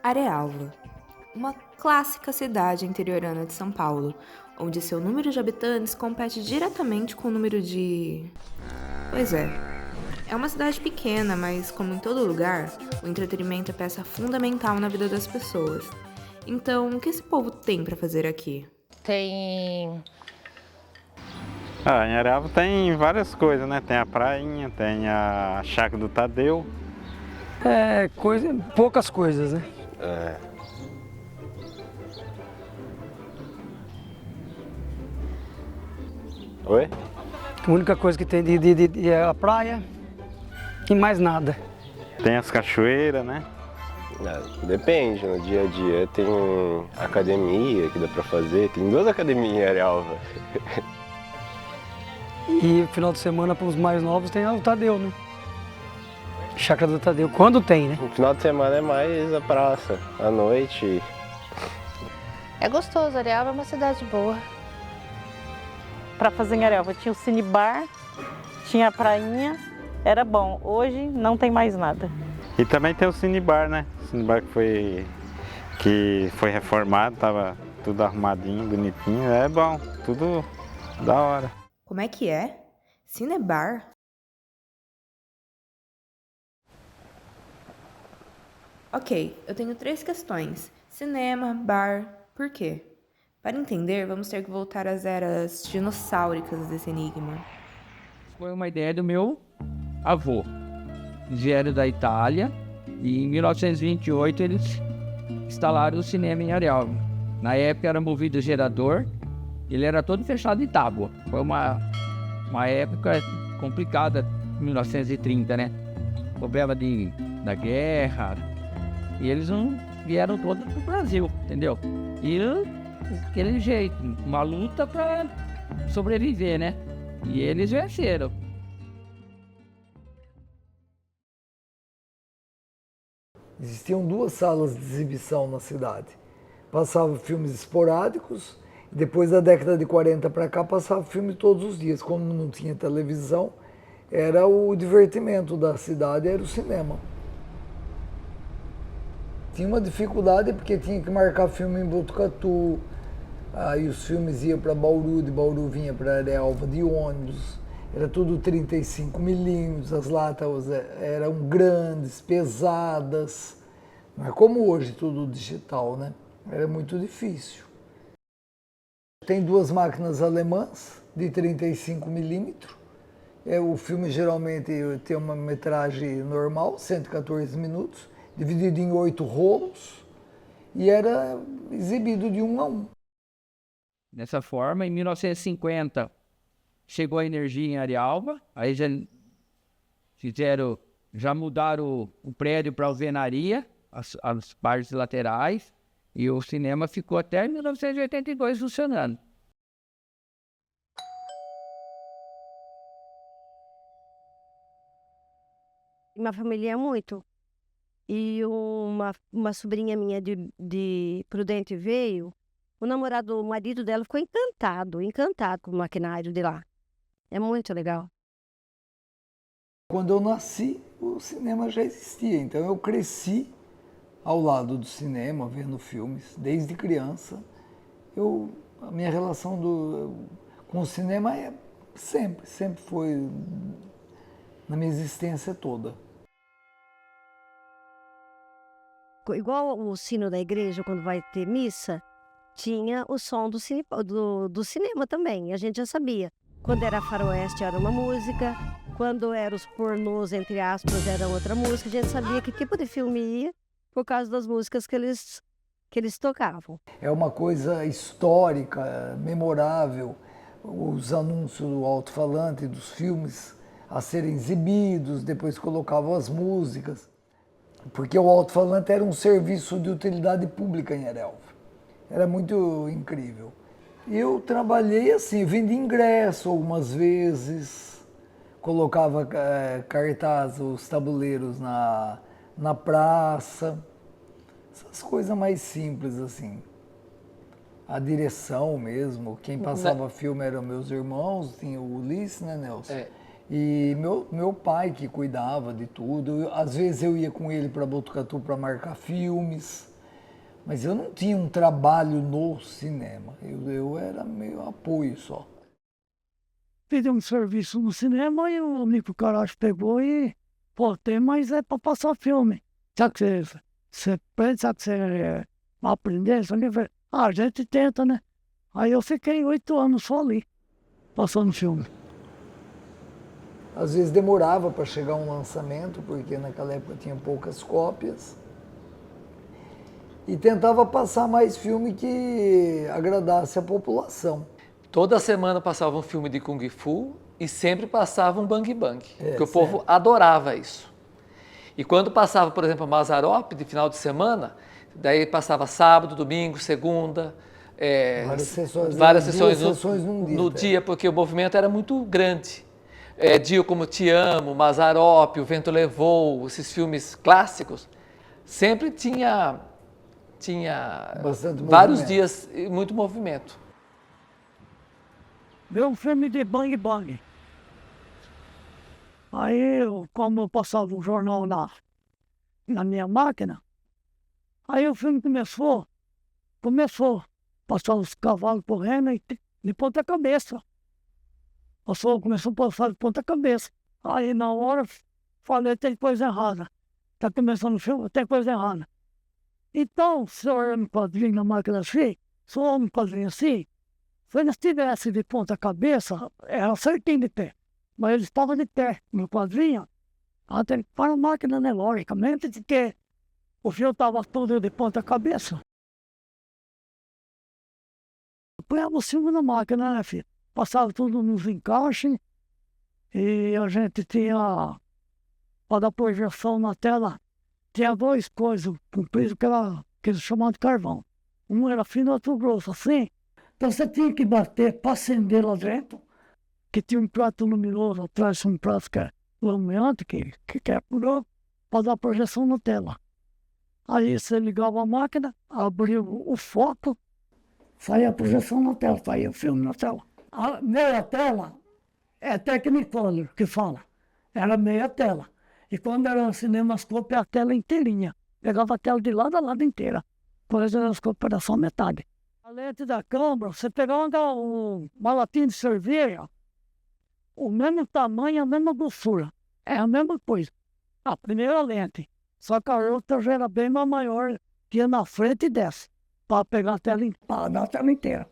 Arealva, uma clássica cidade interiorana de São Paulo, onde seu número de habitantes compete diretamente com o número de... Pois é uma cidade pequena, mas como em todo lugar, o entretenimento é peça fundamental na vida das pessoas. Então, o que esse povo tem pra fazer aqui? Tem. Em Arealva tem várias coisas, né? Tem a prainha, tem a chácara do Tadeu. Poucas coisas, né? Oi? A única coisa que tem é a praia e mais nada. Tem as cachoeiras, né? Depende, no dia a dia tem academia que dá pra fazer, tem 2 academias em Arealva. E final de semana para os mais novos tem o Tadeu, né? Chácara do Tadeu, quando tem, né? No final de semana é mais a praça, à noite. É gostoso, Arealva é uma cidade boa. Para fazer em Arealva tinha o Cinebar, tinha a prainha, era bom. Hoje não tem mais nada. E também tem o Cinebar, né? O Cinebar que foi reformado, tava tudo arrumadinho, bonitinho. É bom, tudo da hora. Como é que é? Cinebar? Ok, eu tenho 3 questões. Cinema, bar, por quê? Para entender, vamos ter que voltar às eras dinossáuricas desse enigma. Foi uma ideia do meu avô. Eles vieram da Itália e em 1928 eles instalaram o cinema em Arealva. Na época era movido gerador, ele era todo fechado em tábua. Foi uma época complicada, 1930, né? Problema da guerra. E eles não vieram todos para o Brasil, entendeu? E aquele jeito, uma luta para sobreviver, né? E eles venceram. Existiam 2 salas de exibição na cidade. Passava filmes esporádicos, e depois da década de 40 para cá passava filme todos os dias. Como não tinha televisão, era o divertimento da cidade, era o cinema. Tinha uma dificuldade porque tinha que marcar filme em Botucatu, aí os filmes iam para Bauru, de Bauru vinha para Arealva de ônibus. Era tudo 35 milímetros, as latas eram grandes, pesadas. Não é como hoje, tudo digital, né? Era muito difícil. Tem 2 máquinas alemãs de 35 milímetros. O filme geralmente tem uma metragem normal, 114 minutos, dividido em 8 rolos, e era exibido de 1 a 1. Dessa forma, em 1950, chegou a energia em Arealva, aí já mudaram o prédio para alvenaria, as partes laterais, e o cinema ficou até 1982 funcionando. Minha família é muito. E uma sobrinha minha de Prudente veio, o marido dela ficou encantado com o maquinário de lá. É muito legal. Quando eu nasci, o cinema já existia, então eu cresci ao lado do cinema, vendo filmes, desde criança. A minha relação com o cinema sempre foi na minha existência toda. Igual o sino da igreja, quando vai ter missa, tinha o som do cinema também, a gente já sabia. Quando era faroeste era uma música, quando eram os pornôs, entre aspas, era outra música, a gente sabia que tipo de filme ia por causa das músicas que eles tocavam. É uma coisa histórica, memorável, os anúncios do alto-falante dos filmes a serem exibidos, depois colocavam as músicas, porque o alto-falante era um serviço de utilidade pública em Arealva. Era muito incrível. Eu trabalhei assim, vendi ingresso algumas vezes, colocava cartaz, os tabuleiros na praça, essas coisas mais simples assim. A direção mesmo, quem passava filme eram meus irmãos, tinha o Ulisses, né, Nelson? E meu pai que cuidava de tudo. Às vezes eu ia com ele para Botucatu para marcar filmes, mas eu não tinha um trabalho no cinema. Eu era meio apoio só. Fiz um serviço no cinema e o Nico Caracho pegou e, pô, tem, mas é para passar filme. Sabe que você pensa que você vai aprender? A gente tenta, né? Aí eu fiquei 8 anos só ali, passando filme. Às vezes demorava para chegar um lançamento, porque naquela época tinha poucas cópias. E tentava passar mais filme que agradasse a população. Toda semana passava um filme de Kung Fu e sempre passava um Bang Bang, porque o certo. povo adorava isso. E quando passava, por exemplo, Mazzaropi de final de semana, daí passava sábado, domingo, segunda, várias sessões no dia, porque o movimento era muito grande. Dia Como Te Amo, Mazzaropi, O Vento Levou, esses filmes clássicos, sempre tinha vários dias e muito movimento. Deu um filme de Bang Bang. Aí, como eu passava o jornal na minha máquina, aí o filme começou, passar os cavalos correndo e de ponta cabeça. Começou a passar de ponta cabeça. Aí na hora falei, tem coisa errada. Tá começando o filme, tem coisa errada. Então, se eu olhar no quadrinho na máquina assim, se eu olhar no quadrinho assim, se ele estivesse de ponta cabeça, era certinho de pé. Mas ele estava de pé no quadrinho, até para a máquina, né, logicamente, de que o filme estava todo de ponta cabeça. Põe o filme na máquina, né, filho? Passava tudo nos encaixes e a gente tinha, para dar projeção na tela, tinha 2 coisas compridas que eles chamavam de carvão. Um era fino e outro grosso, assim. Então você tinha que bater para acender lá dentro, que tinha um prato luminoso atrás, um prato que é lameante, que é para dar projeção na tela. Aí você ligava a máquina, abria o foco, saía a projeção na tela, saía o filme na tela. A meia tela é Technicolor que fala, era meia tela. E quando era cinemascope, a tela inteirinha. Pegava a tela de lado a lado inteira. Por exemplo, cinemascope era só metade. A lente da câmera, você pegava uma latinha de cerveja, o mesmo tamanho, a mesma grossura. É a mesma coisa. A primeira lente. Só que a outra já era bem maior, que ia na frente e desce, para pegar a tela, para dar a tela inteira.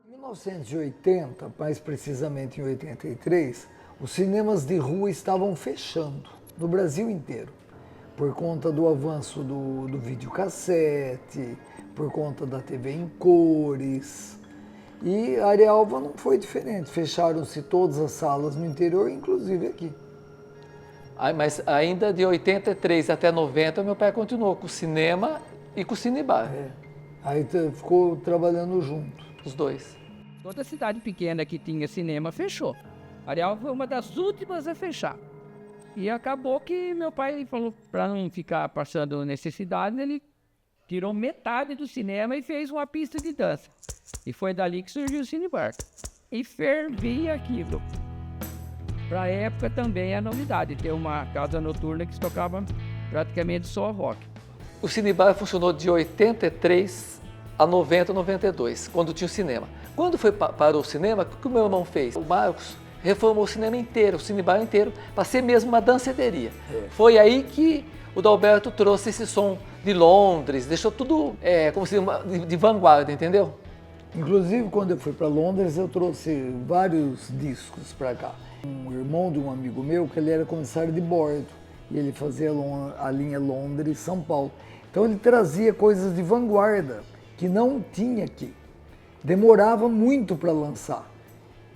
Em 1980, mais precisamente em 83, os cinemas de rua estavam fechando no Brasil inteiro, por conta do avanço do videocassete, por conta da TV em cores. E Arialva não foi diferente, fecharam-se todas as salas no interior, inclusive aqui. Mas ainda de 83 até 90, meu pai continuou com o cinema e com o cinebar. Aí ficou trabalhando junto. Os dois. Toda cidade pequena que tinha cinema fechou. Arial foi uma das últimas a fechar. E acabou que meu pai falou, para não ficar passando necessidade, ele tirou metade do cinema e fez uma pista de dança. E foi dali que surgiu o Cinebar. E fervia aquilo. Para a época também é novidade, ter uma casa noturna que tocava praticamente só rock. O Cinebar funcionou de 83 a 90, 92, quando tinha o cinema. Quando parou o cinema, o que o meu irmão fez? O Marcos reformou o cinema inteiro, o Cinebar inteiro, para ser mesmo uma danceteria. Foi aí que o Dalberto trouxe esse som de Londres, deixou tudo como se de vanguarda, entendeu? Inclusive, quando eu fui para Londres, eu trouxe vários discos para cá. Um irmão de um amigo meu, que ele era comissário de bordo, e ele fazia a linha Londres-São Paulo. Então ele trazia coisas de vanguarda, que não tinha aqui. Demorava muito para lançar.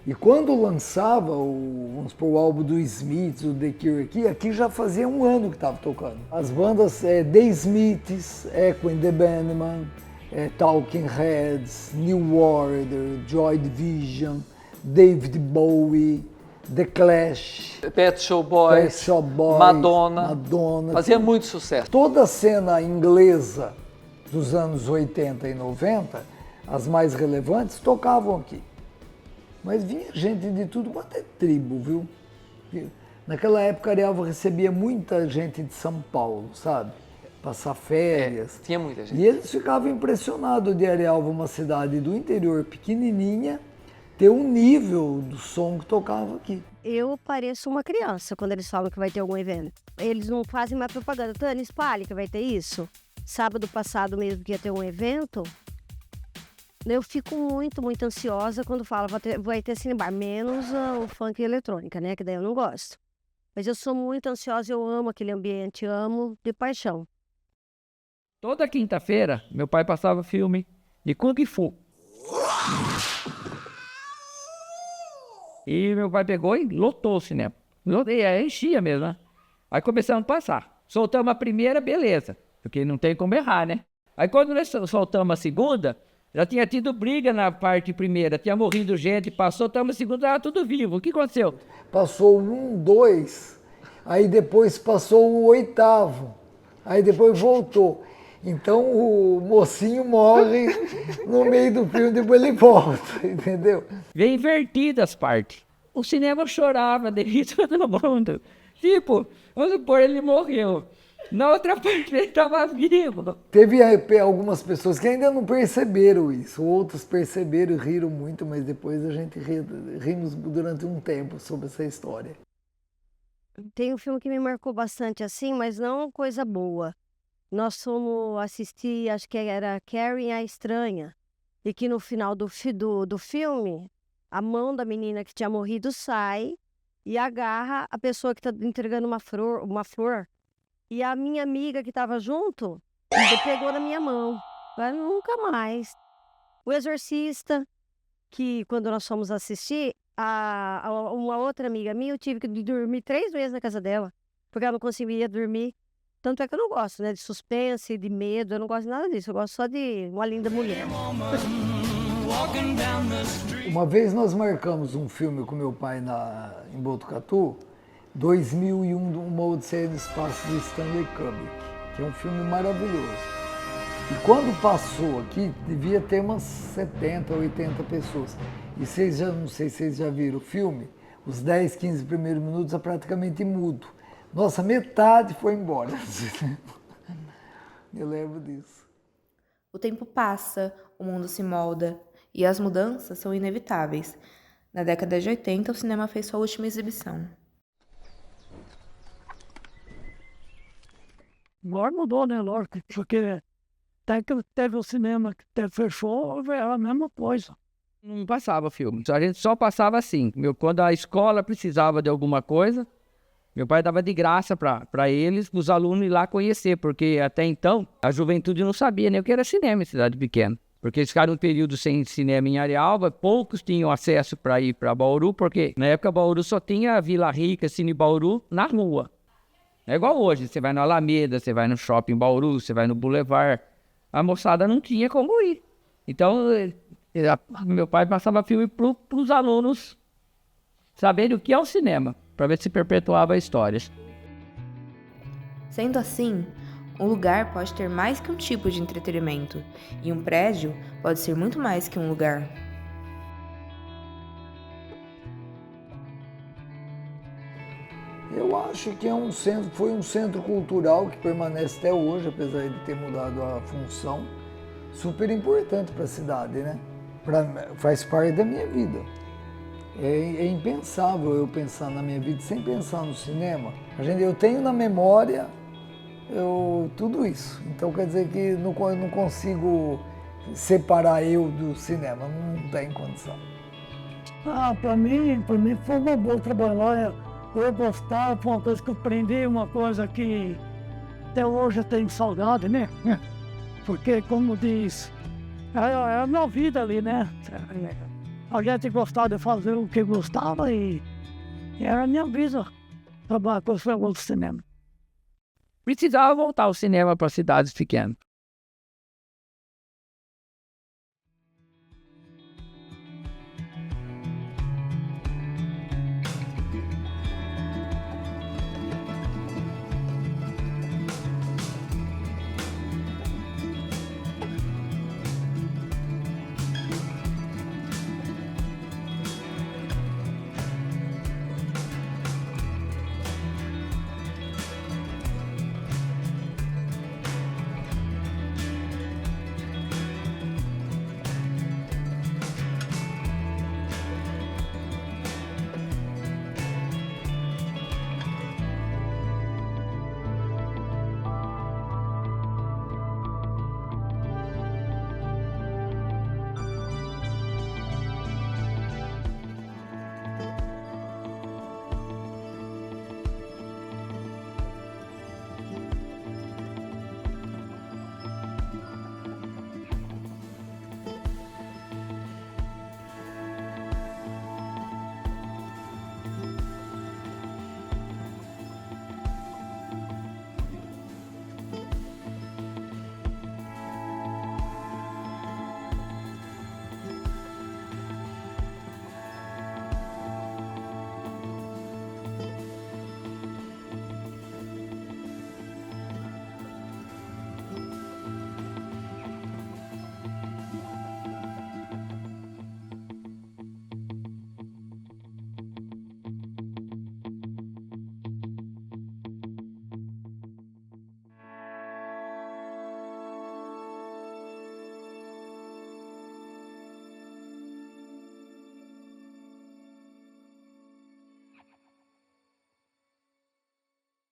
E quando lançava o álbum do Smiths, o The Cure aqui já fazia um ano que estava tocando. As bandas The Smiths, Echo and the Bunnymen, Talking Heads, New Order, Joy Division, David Bowie, The Clash, Pet Shop Boys, Madonna, fazia muito sucesso. Toda a cena inglesa dos anos 80 e 90, as mais relevantes, tocavam aqui. Mas vinha gente de tudo quanto é tribo, viu? Naquela época, Arealva recebia muita gente de São Paulo, sabe? Passar férias. Tinha muita gente. E eles ficavam impressionados de Arealva, uma cidade do interior pequenininha, ter um nível do som que tocava aqui. Eu pareço uma criança quando eles falam que vai ter algum evento. Eles não fazem mais propaganda. Tânia, espalhe que vai ter isso. Sábado passado mesmo que ia ter um evento, eu fico muito, muito ansiosa quando fala vai ter cinebar, menos o funk e eletrônica, né? Que daí eu não gosto. Mas eu sou muito ansiosa, eu amo aquele ambiente, amo de paixão. Toda quinta-feira, meu pai passava filme de Kung Fu. E meu pai pegou e lotou o cinema. Enchia mesmo, né? Aí começamos a passar. Soltamos a primeira, beleza. Porque não tem como errar, né? Aí quando nós soltamos a segunda, já tinha tido briga na parte primeira. Tinha morrido gente, passou, estamos a segunda, estava tudo vivo. O que aconteceu? Passou o 1, 2, aí depois passou o 8º. Aí depois voltou. Então o mocinho morre no meio do filme, depois ele volta, entendeu? Veio invertidas as partes. O cinema chorava de todo mundo. Tipo, vamos supor, ele morreu. Na outra parte ele estava vivo. Teve algumas pessoas que ainda não perceberam isso. Outros perceberam e riram muito, mas depois a gente rimos durante um tempo sobre essa história. Tem um filme que me marcou bastante assim, mas não coisa boa. Nós fomos assistir, acho que era Carrie a Estranha, e que no final do filme, a mão da menina que tinha morrido sai e agarra a pessoa que está entregando uma flor. E a minha amiga que estava junto, pegou na minha mão. Agora nunca mais. O Exorcista, que quando nós fomos assistir, uma outra amiga minha, eu tive que dormir 3 vezes na casa dela, porque ela não conseguia dormir. Tanto é que eu não gosto, né, de suspense, de medo, eu não gosto de nada disso, eu gosto só de Uma Linda Mulher. Uma vez nós marcamos um filme com meu pai em Botucatu, 2001, Uma Odisseia no Espaço, do Stanley Kubrick, que é um filme maravilhoso. E quando passou aqui, devia ter umas 70, 80 pessoas. E não sei se vocês já viram o filme, os 10, 15 primeiros minutos é praticamente mudo. Nossa, metade foi embora. Me lembro disso. O tempo passa, o mundo se molda e as mudanças são inevitáveis. Na década de 80, o cinema fez sua última exibição. Agora mudou, né? Lógico, porque até que teve o cinema que fechou, era a mesma coisa. Não passava filme, a gente só passava assim. Quando a escola precisava de alguma coisa, meu pai dava de graça para eles, os alunos ir lá conhecer, porque até então a juventude não sabia nem o que era cinema em cidade pequena. Porque eles ficaram um período sem cinema em Arealva, poucos tinham acesso para ir para Bauru, porque na época Bauru só tinha a Vila Rica, Cine Bauru, na rua. Não é igual hoje, você vai na Alameda, você vai no Shopping Bauru, você vai no Boulevard. A moçada não tinha como ir. Então, meu pai passava filme para os alunos saberem o que é o cinema, para ver se perpetuava a história. Sendo assim, um lugar pode ter mais que um tipo de entretenimento, e um prédio pode ser muito mais que um lugar. Eu acho que foi um centro cultural que permanece até hoje, apesar de ter mudado a função, super importante para a cidade, né? Faz parte da minha vida. É impensável eu pensar na minha vida sem pensar no cinema. Eu tenho na memória tudo isso. Então quer dizer que não consigo separar eu do cinema, não tem condição. Para mim foi uma boa trabalhar. Eu gostava, foi uma coisa que eu aprendi, uma coisa que até hoje eu tenho saudade, né? Porque, como diz, é a minha vida ali, né? A gente gostava de fazer o que gostava e era a minha vida trabalhar com os filmes do cinema. Precisava voltar o cinema para cidades pequenas.